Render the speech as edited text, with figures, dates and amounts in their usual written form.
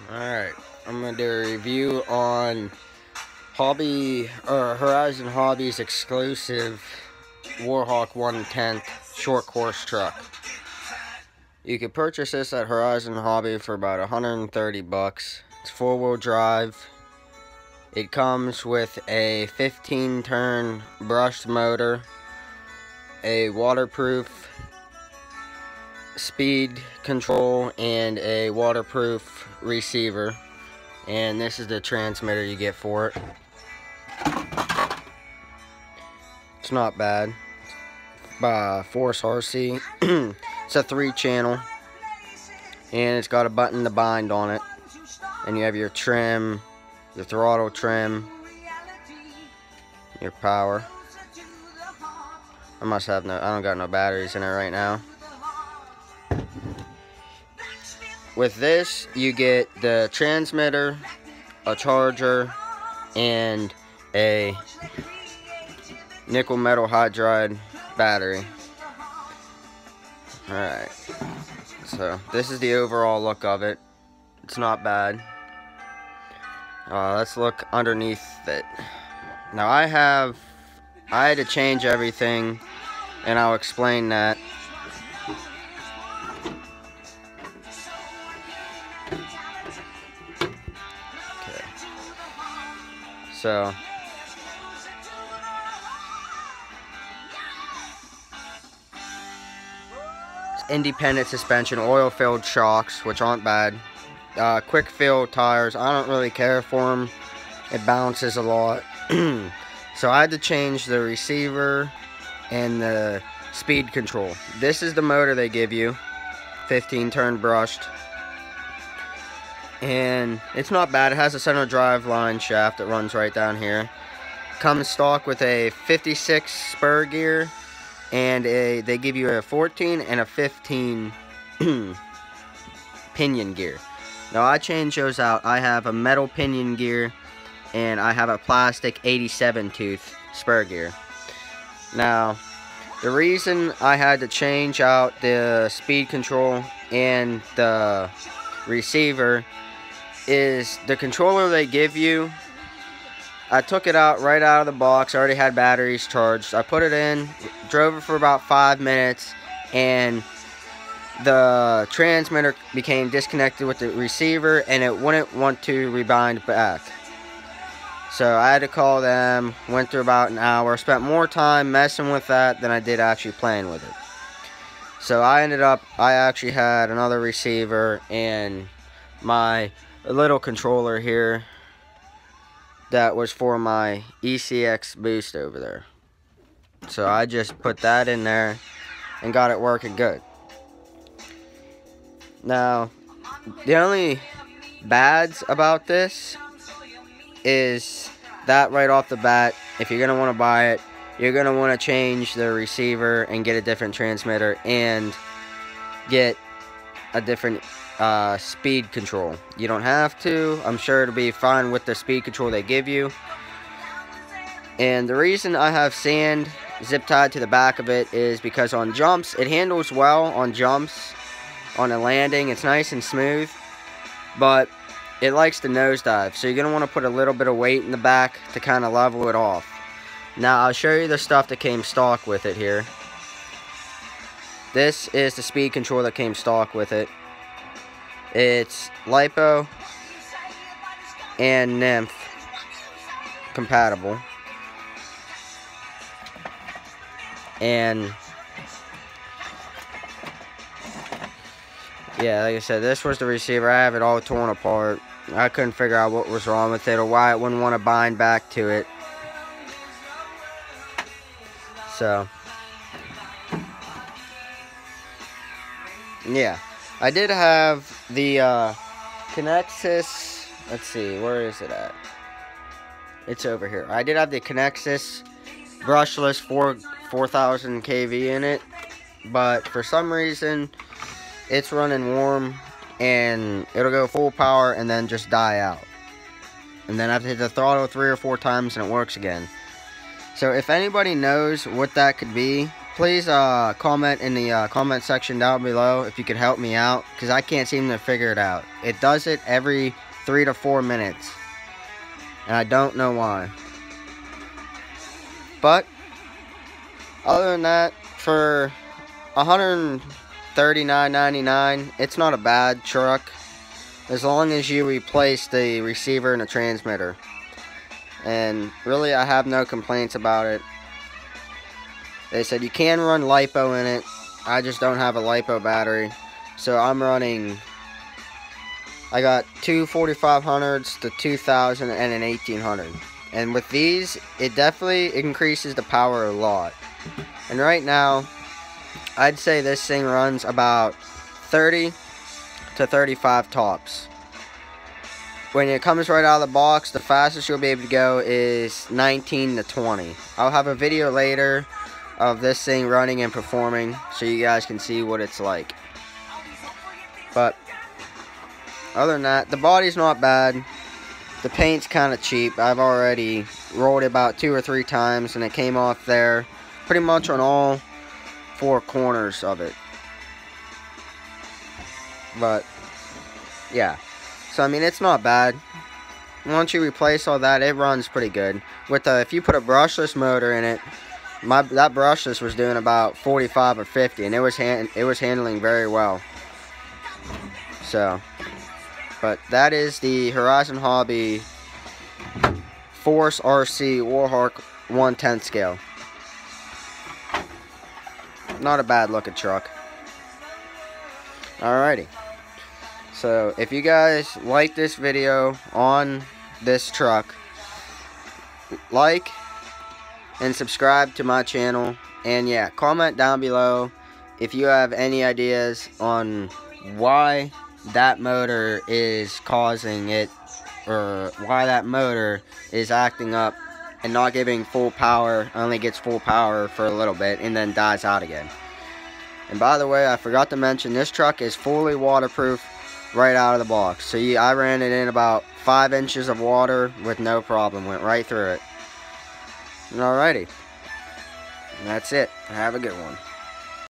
Alright, I'm going to do a review on Horizon Hobbies exclusive Warhawk 1/10 short course truck. You can purchase this at Horizon Hobby for about 130 bucks. It's 4-wheel drive. It comes with a 15-turn brushed motor, a waterproof speed control, and a waterproof receiver. And this is the transmitter you get for it. It's not bad. By Force RC. It's a 3-channel, and it's got a button to bind on it. And you have your trim, your throttle trim, your power. I don't got no batteries in it right now. With this, you get the transmitter, a charger, and a nickel metal hydride battery. Alright, so this is the overall look of it. It's not bad. Let's look underneath it. Now I had to change everything, and I'll explain that. Okay. So independent suspension, oil-filled shocks, which aren't bad. Quick fill tires. I don't really care for them. It bounces a lot. So I had to change the receiver and the speed control. This is the motor they give you, 15-turn brushed, and it's not bad. It has a center drive line shaft that runs right down here. Comes stock with a 56 spur gear, and they give you a 14 and a 15 pinion gear. Now I changed those out. I have a metal pinion gear, and I have a plastic 87 tooth spur gear. Now the reason I had to change out the speed control and the receiver is the controller they give you. I took it out right out of the box. I already had batteries charged. I put it in, drove it for about 5 minutes, and the transmitter became disconnected with the receiver, and it wouldn't want to rebind back. So I had to call them. Went through about an hour. Spent more time messing with that than I did actually playing with it. So I actually had another receiver and my little controller here that was for my ECX boost over there. So I just put that in there and got it working good. Now, the only bads about this is that right off the bat, if you're going to want to buy it, you're going to want to change the receiver and get a different transmitter and get a different speed control. You don't have to. I'm sure it'll be fine with the speed control they give you. And the reason I have sand zip tied to the back of it is because on jumps, it handles well on jumps. On a landing, it's nice and smooth, but it likes to nosedive, so you're going to want to put a little bit of weight in the back to kind of level it off. Now I'll show you the stuff that came stock with it here. This is the speed control that came stock with it. It's LiPo and Nymph compatible. And yeah, like I said, this was the receiver. I have it all torn apart. I couldn't figure out what was wrong with it or why it wouldn't want to bind back to it. So yeah, I did have the Connexus. Let's see, where is it at? It's over here. I did have the Connexus brushless 4000 kV in it, but for some reason it's running warm and it'll go full power and then just die out. And then I have to hit the throttle 3 or 4 times and it works again. So if anybody knows what that could be, please comment in the comment section down below if you could help me out, because I can't seem to figure it out. It does it every 3 to 4 minutes, and I don't know why. But other than that, for $139.99, it's not a bad truck, as long as you replace the receiver and the transmitter. And really, I have no complaints about it. They said you can run LiPo in it. I just don't have a LiPo battery, so I'm running. I got two 4500s, the 2000, and an 1800. And with these, it definitely increases the power a lot. And right now, I'd say this thing runs about 30 to 35 tops. When it comes right out of the box, the fastest you'll be able to go is 19 to 20. I'll have a video later of this thing running and performing, so you guys can see what it's like. But other than that, the body's not bad. The paint's kind of cheap. I've already rolled it about 2 or 3 times, and it came off there pretty much on all 4 corners of it. But yeah, so I mean, it's not bad. Once you replace all that, it runs pretty good. With if you put a brushless motor in it, that brushless was doing about 45 or 50, and it was handling very well. So, but that is the Horizon Hobby Force RC Warhawk 1/10 scale. Not a bad looking truck. Alrighty. So if you guys like this video on this truck, like and subscribe to my channel, and yeah, comment down below if you have any ideas on why that motor is causing it, or why that motor is acting up and not giving full power, only gets full power for a little bit and then dies out again. And by the way, I forgot to mention, this truck is fully waterproof right out of the box. So I ran it in about 5 inches of water with no problem, went right through it. Alrighty, and that's it. Have a good one.